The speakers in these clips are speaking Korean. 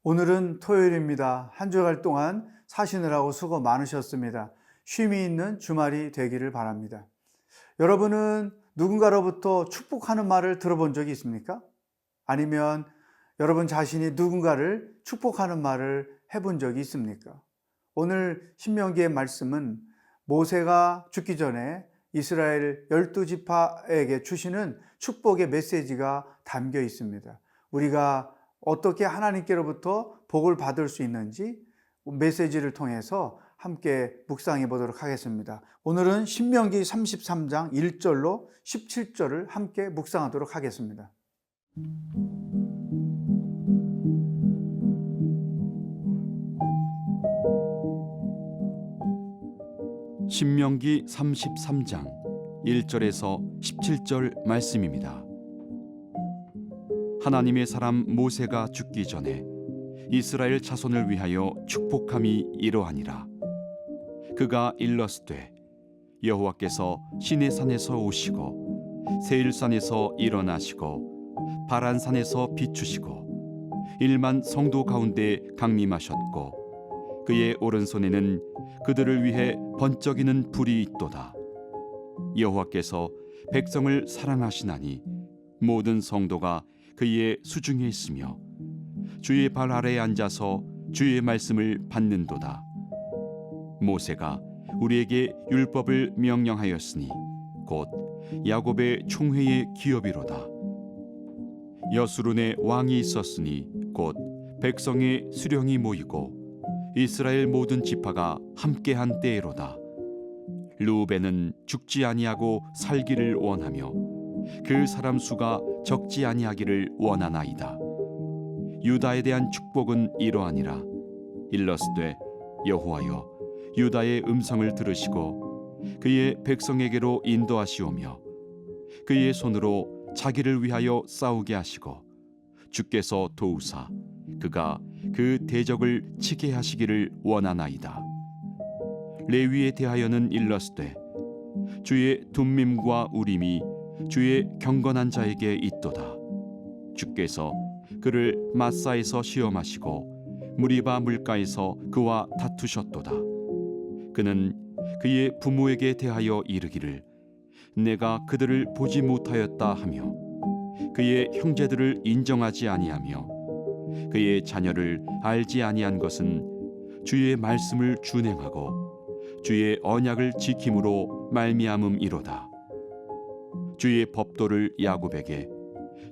오늘은 토요일입니다. 한 주간 동안 사시느라고 수고 많으셨습니다. 쉼이 있는 주말이 되기를 바랍니다. 여러분은 누군가로부터 축복하는 말을 들어본 적이 있습니까? 아니면 여러분 자신이 누군가를 축복하는 말을 해본 적이 있습니까? 오늘 신명기의 말씀은 모세가 죽기 전에 이스라엘 12지파에게 주시는 축복의 메시지가 담겨 있습니다. 우리가 어떻게 하나님께로부터 복을 받을 수 있는지 메시지를 통해서 함께 묵상해 보도록 하겠습니다. 오늘은 신명기 33장 1절로 17절을 함께 묵상하도록 하겠습니다. 신명기 33장 1절에서 17절 말씀입니다. 하나님의 사람 모세가 죽기 전에 이스라엘 자손을 위하여 축복함이 이러하니라. 그가 일렀으되 여호와께서 시내산에서 오시고 세일산에서 일어나시고 바란산에서 비추시고 1만 성도 가운데 강림하셨고 그의 오른손에는 그들을 위해 번쩍이는 불이 있도다. 여호와께서 백성을 사랑하시나니 모든 성도가 그의 수중에 있으며 주의 발 아래에 앉아서 주의 말씀을 받는도다. 모세가 우리에게 율법을 명령하였으니 곧 야곱의 총회의 기업이로다. 여수론에 왕이 있었으니 곧 백성의 수령이 모이고 이스라엘 모든 지파가 함께한 때에로다. 르우벤은 죽지 아니하고 살기를 원하며 그 사람 수가 적지 아니하기를 원하나이다. 유다에 대한 축복은 이러하니라. 일러스되 여호와여 유다의 음성을 들으시고 그의 백성에게로 인도하시오며 그의 손으로 자기를 위하여 싸우게 하시고 주께서 도우사 그가 그 대적을 치게 하시기를 원하나이다. 레위에 대하여는 일러스되 주의 둠밈과 우림이 주의 경건한 자에게 있도다. 주께서 그를 마사에서 시험하시고 무리바 물가에서 그와 다투셨도다. 그는 그의 부모에게 대하여 이르기를 내가 그들을 보지 못하였다 하며 그의 형제들을 인정하지 아니하며 그의 자녀를 알지 아니한 것은 주의 말씀을 준행하고 주의 언약을 지킴으로 말미암음이로다. 주의 법도를 야곱에게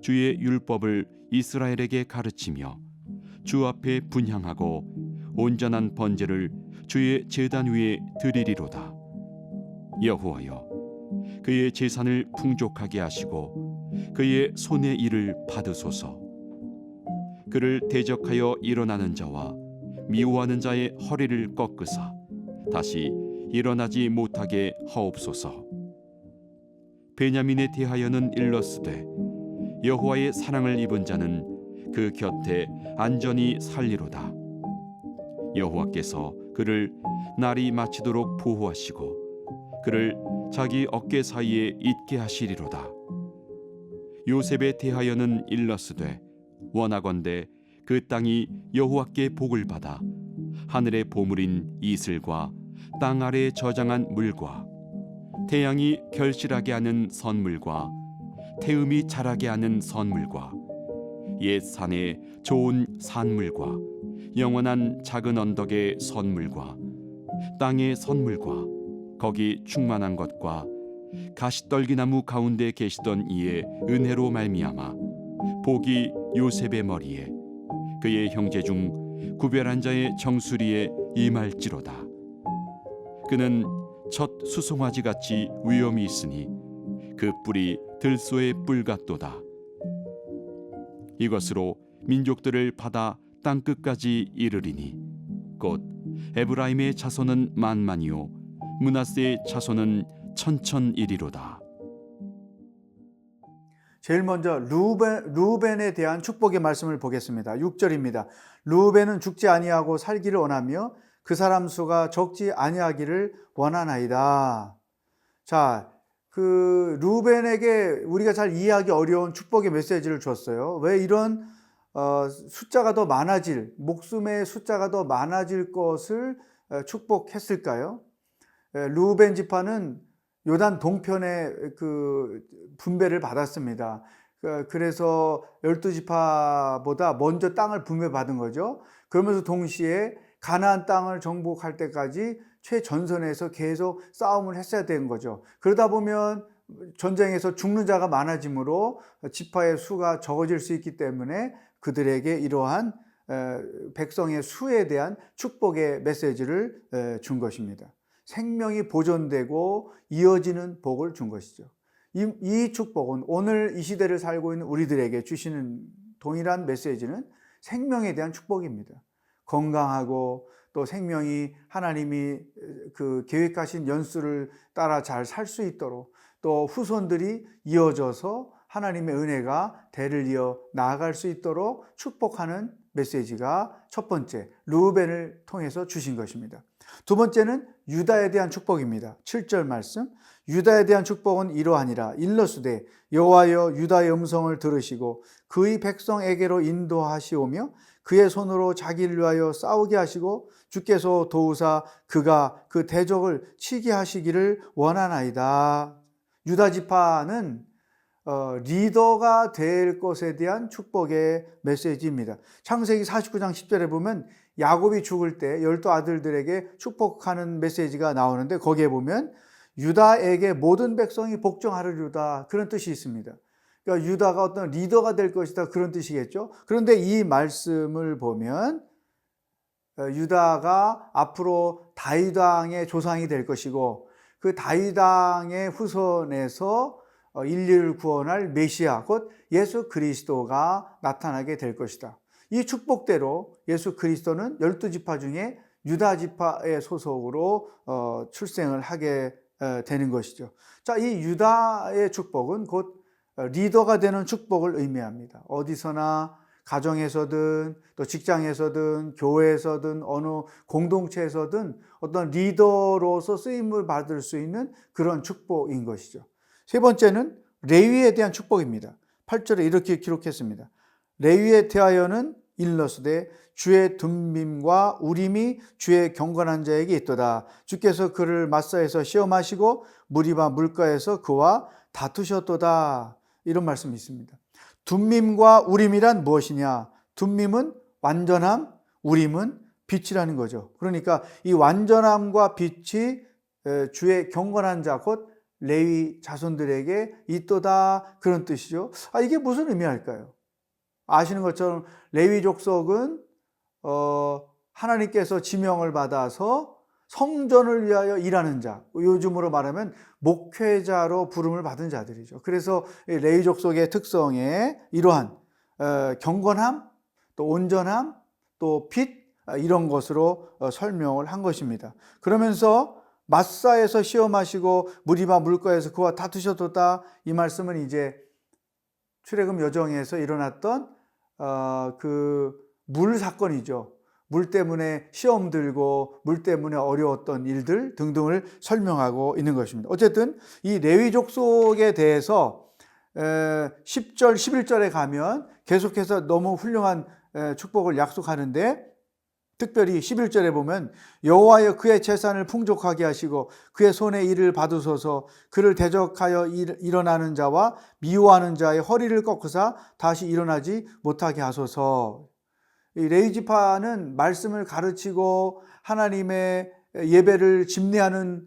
주의 율법을 이스라엘에게 가르치며 주 앞에 분향하고 온전한 번제를 주의 제단 위에 드리리로다. 여호와여 그의 재산을 풍족하게 하시고 그의 손의 일을 받으소서. 그를 대적하여 일어나는 자와 미워하는 자의 허리를 꺾으사 다시 일어나지 못하게 하옵소서. 베냐민에 대하여는 일렀으되 여호와의 사랑을 입은 자는 그 곁에 안전히 살리로다. 여호와께서 그를 날이 마치도록 보호하시고 그를 자기 어깨 사이에 있게 하시리로다. 요셉에 대하여는 일렀으되 원하건대 그 땅이 여호와께 복을 받아 하늘의 보물인 이슬과 땅 아래에 저장한 물과 태양이 결실하게 하는 선물과 태음이 자라게 하는 선물과 옛 산의 좋은 산물과 영원한 작은 언덕의 선물과 땅의 선물과 거기 충만한 것과 가시떨기나무 가운데 계시던 이의 은혜로 말미암아 복이 요셉의 머리에 그의 형제 중 구별한 자의 정수리에 임할지로다. 그는 첫 수송아지 같이 위엄이 있으니 그 뿔이 들소의 뿔 같도다. 이것으로 민족들을 받아 땅 끝까지 이르리니 곧 에브라임의 자손은 만만이요 므낫세의 자손은 천천이리로다. 제일 먼저 르우벤에 대한 축복의 말씀을 보겠습니다. 6절입니다. 르우벤은 죽지 아니하고 살기를 원하며 그 사람 수가 적지 아니하기를 원하나이다. 자, 르우벤에게 우리가 잘 이해하기 어려운 축복의 메시지를 줬어요. 왜 이런 숫자가 더 많아질, 목숨의 숫자가 더 많아질 것을 축복했을까요? 르우벤 지파는 요단 동편에 그 분배를 받았습니다. 그래서 12지파보다 먼저 땅을 분배받은 거죠. 그러면서 동시에 가나안 땅을 정복할 때까지 최전선에서 계속 싸움을 했어야 되는 거죠. 그러다 보면 전쟁에서 죽는 자가 많아지므로 지파의 수가 적어질 수 있기 때문에 그들에게 이러한 백성의 수에 대한 축복의 메시지를 준 것입니다. 생명이 보존되고 이어지는 복을 준 것이죠. 이 축복은 오늘 이 시대를 살고 있는 우리들에게 주시는 동일한 메시지는 생명에 대한 축복입니다. 건강하고 또 생명이 하나님이 그 계획하신 연수를 따라 잘 살 수 있도록 또 후손들이 이어져서 하나님의 은혜가 대를 이어 나아갈 수 있도록 축복하는 메시지가 첫 번째 르우벤을 통해서 주신 것입니다. 두 번째는 유다에 대한 축복입니다. 7절 말씀, 유다에 대한 축복은 이러하니라. 일러스되 여호와여 유다의 음성을 들으시고 그의 백성에게로 인도하시오며 그의 손으로 자기를 위하여 싸우게 하시고 주께서 도우사 그가 그 대적을 치게 하시기를 원하나이다. 유다 지파는 리더가 될 것에 대한 축복의 메시지입니다. 창세기 49장 10절에 보면 야곱이 죽을 때 12 아들들에게 축복하는 메시지가 나오는데 거기에 보면 유다에게 모든 백성이 복종하리로다 그런 뜻이 있습니다. 그러니까 유다가 어떤 리더가 될 것이다 그런 뜻이겠죠. 그런데 이 말씀을 보면 유다가 앞으로 다윗 왕의 조상이 될 것이고 그 다윗 왕의 후손에서 인류를 구원할 메시아 곧 예수 그리스도가 나타나게 될 것이다. 이 축복대로 예수 그리스도는 12지파 중에 유다 지파의 소속으로 출생을 하게 되는 것이죠. 자, 이 유다의 축복은 곧 리더가 되는 축복을 의미합니다. 어디서나 가정에서든 또 직장에서든 교회에서든 어느 공동체에서든 어떤 리더로서 쓰임을 받을 수 있는 그런 축복인 것이죠. 세 번째는 레위에 대한 축복입니다. 8절에 이렇게 기록했습니다. 레위에 대하여는 일러스되 주의 둠밈과 우림이 주의 경건한 자에게 있도다. 주께서 그를 마사에서 시험하시고 무리바 물가에서 그와 다투셨도다. 이런 말씀이 있습니다. 둠밈과 우림이란 무엇이냐? 둠밈은 완전함, 우림은 빛이라는 거죠. 그러니까 이 완전함과 빛이 주의 경건한 자, 곧 레위 자손들에게 있도다 그런 뜻이죠. 이게 무슨 의미할까요? 아시는 것처럼 레위 족속은 하나님께서 지명을 받아서 성전을 위하여 일하는 자, 요즘으로 말하면 목회자로 부름을 받은 자들이죠. 그래서 레위 족속의 특성에 이러한 경건함, 또 온전함, 또 빛 이런 것으로 설명을 한 것입니다. 그러면서 마사에서 시험하시고 무리바 물가에서 그와 다투셨도다 이 말씀은 이제 출애굽 여정에서 일어났던 그 물 사건이죠. 물 때문에 시험 들고 물 때문에 어려웠던 일들 등등을 설명하고 있는 것입니다. 어쨌든 이 레위 족속에 대해서 10절, 11절에 가면 계속해서 너무 훌륭한 축복을 약속하는데 특별히 11절에 보면 여호와여 그의 재산을 풍족하게 하시고 그의 손에 일을 받으소서 그를 대적하여 일어나는 자와 미워하는 자의 허리를 꺾으사 다시 일어나지 못하게 하소서. 이 레위 지파는 말씀을 가르치고 하나님의 예배를 집례하는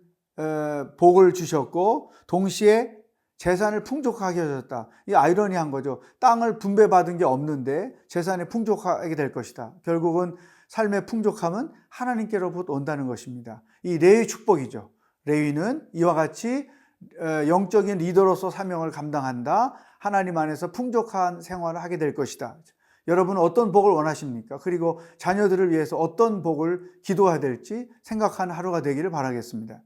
복을 주셨고 동시에 재산을 풍족하게 하셨다. 이 아이러니한 거죠. 땅을 분배받은 게 없는데 재산이 풍족하게 될 것이다. 결국은 삶의 풍족함은 하나님께로부터 온다는 것입니다. 이 레위 축복이죠. 레위는 이와 같이 영적인 리더로서 사명을 감당한다. 하나님 안에서 풍족한 생활을 하게 될 것이다. 여러분은 어떤 복을 원하십니까? 그리고 자녀들을 위해서 어떤 복을 기도해야 될지 생각하는 하루가 되기를 바라겠습니다.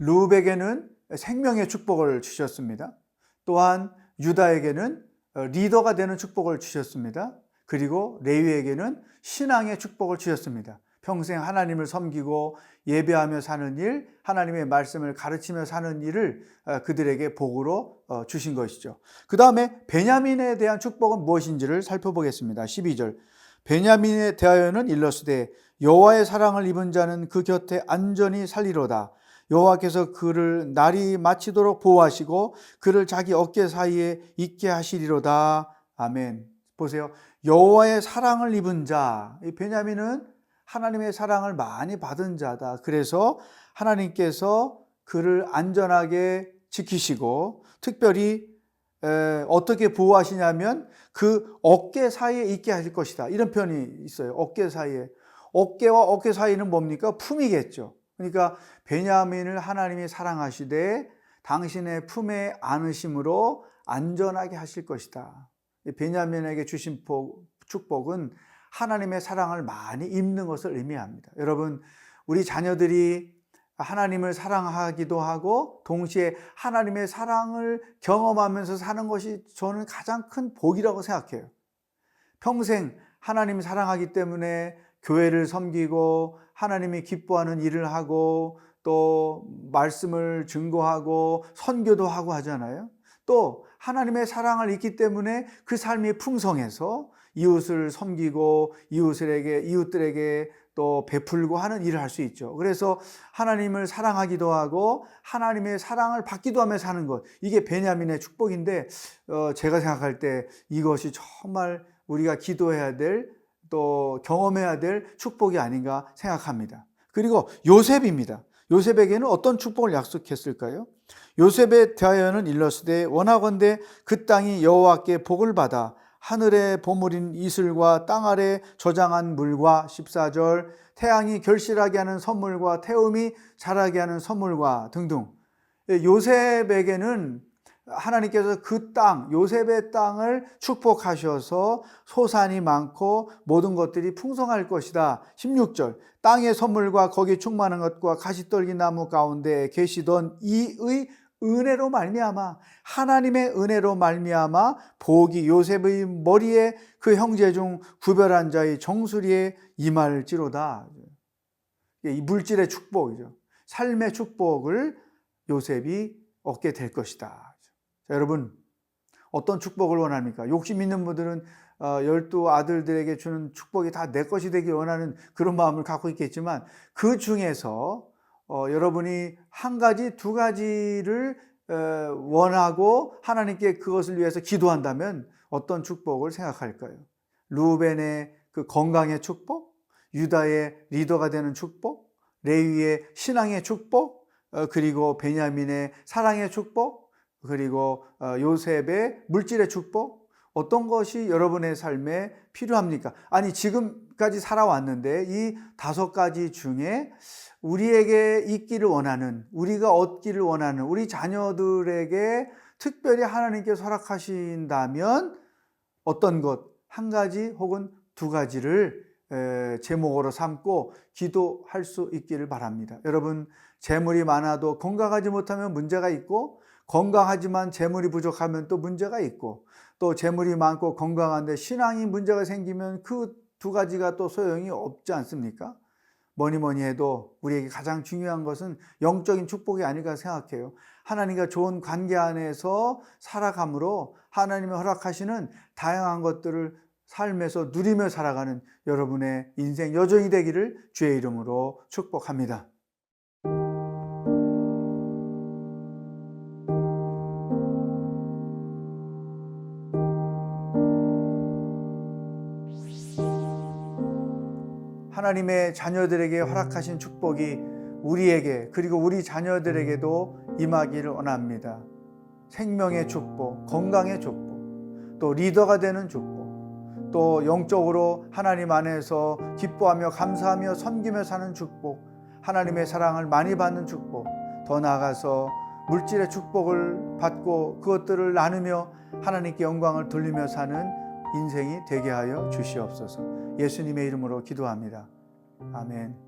르우벤에게는 생명의 축복을 주셨습니다. 또한 유다에게는 리더가 되는 축복을 주셨습니다. 그리고 레위에게는 신앙의 축복을 주셨습니다. 평생 하나님을 섬기고 예배하며 사는 일, 하나님의 말씀을 가르치며 사는 일을 그들에게 복으로 주신 것이죠. 그 다음에 베냐민에 대한 축복은 무엇인지를 살펴보겠습니다. 12절. 베냐민에 대하여는 일러스되 여호와의 사랑을 입은 자는 그 곁에 안전히 살리로다. 여호와께서 그를 날이 마치도록 보호하시고 그를 자기 어깨 사이에 있게 하시리로다. 아멘. 보세요. 여호와의 사랑을 입은 자. 이 베냐민은 하나님의 사랑을 많이 받은 자다. 그래서 하나님께서 그를 안전하게 지키시고 특별히 어떻게 보호하시냐면 그 어깨 사이에 있게 하실 것이다. 이런 표현이 있어요. 어깨 사이에. 어깨와 어깨 사이는 뭡니까? 품이겠죠. 그러니까 베냐민을 하나님이 사랑하시되 당신의 품에 안으심으로 안전하게 하실 것이다. 베냐민에게 주신 축복은 하나님의 사랑을 많이 입는 것을 의미합니다. 여러분, 우리 자녀들이 하나님을 사랑하기도 하고 동시에 하나님의 사랑을 경험하면서 사는 것이 저는 가장 큰 복이라고 생각해요. 평생 하나님 사랑하기 때문에 교회를 섬기고 하나님이 기뻐하는 일을 하고 또 말씀을 증거하고 선교도 하고 하잖아요. 또 하나님의 사랑을 잊기 때문에 그 삶이 풍성해서 이웃을 섬기고 이웃들에게 또 베풀고 하는 일을 할 수 있죠. 그래서 하나님을 사랑하기도 하고 하나님의 사랑을 받기도 하며 사는 것, 이게 베냐민의 축복인데 제가 생각할 때 이것이 정말 우리가 기도해야 될 또 경험해야 될 축복이 아닌가 생각합니다. 그리고 요셉입니다. 요셉에게는 어떤 축복을 약속했을까요? 요셉에 대하여는 일러스되 원하건대 그 땅이 여호와께 복을 받아 하늘의 보물인 이슬과 땅 아래 저장한 물과 14절 태양이 결실하게 하는 선물과 태음이 자라게 하는 선물과 등등. 요셉에게는 하나님께서 그 땅, 요셉의 땅을 축복하셔서 소산이 많고 모든 것들이 풍성할 것이다. 16절 땅의 선물과 거기 충만한 것과 가시떨기 나무 가운데 계시던 이의 은혜로 말미암아 하나님의 은혜로 말미암아 복이 요셉의 머리에 그 형제 중 구별한 자의 정수리에 임할지로다. 이 물질의 축복이죠. 삶의 축복을 요셉이 얻게 될 것이다. 자, 여러분, 어떤 축복을 원합니까? 욕심 있는 분들은 12아들들에게 주는 축복이 다 내 것이 되길 원하는 그런 마음을 갖고 있겠지만 그 중에서 여러분이 한 가지, 두 가지를 원하고 하나님께 그것을 위해서 기도한다면 어떤 축복을 생각할까요? 루벤의 그 건강의 축복, 유다의 리더가 되는 축복, 레위의 신앙의 축복, 그리고 베냐민의 사랑의 축복, 그리고 요셉의 물질의 축복, 어떤 것이 여러분의 삶에 필요합니까? 아니, 지금까지 살아왔는데 이 5가지 중에 우리에게 있기를 원하는, 우리가 얻기를 원하는 우리 자녀들에게 특별히 하나님께서 허락하신다면 어떤 것, 한 가지 혹은 두 가지를 제목으로 삼고 기도할 수 있기를 바랍니다. 여러분, 재물이 많아도 건강하지 못하면 문제가 있고, 건강하지만 재물이 부족하면 또 문제가 있고, 또 재물이 많고 건강한데 신앙이 문제가 생기면 그 두 가지가 또 소용이 없지 않습니까? 뭐니 해도 우리에게 가장 중요한 것은 영적인 축복이 아닐까 생각해요. 하나님과 좋은 관계 안에서 살아감으로 하나님이 허락하시는 다양한 것들을 삶에서 누리며 살아가는 여러분의 인생 여정이 되기를 주의 이름으로 축복합니다. 하나님의 자녀들에게 허락하신 축복이 우리에게 그리고 우리 자녀들에게도 임하기를 원합니다. 생명의 축복, 건강의 축복, 또 리더가 되는 축복, 또 영적으로 하나님 안에서 기뻐하며 감사하며 섬기며 사는 축복, 하나님의 사랑을 많이 받는 축복, 더 나아가서 물질의 축복을 받고 그것들을 나누며 하나님께 영광을 돌리며 사는 인생이 되게 하여 주시옵소서. 예수님의 이름으로 기도합니다. 아멘.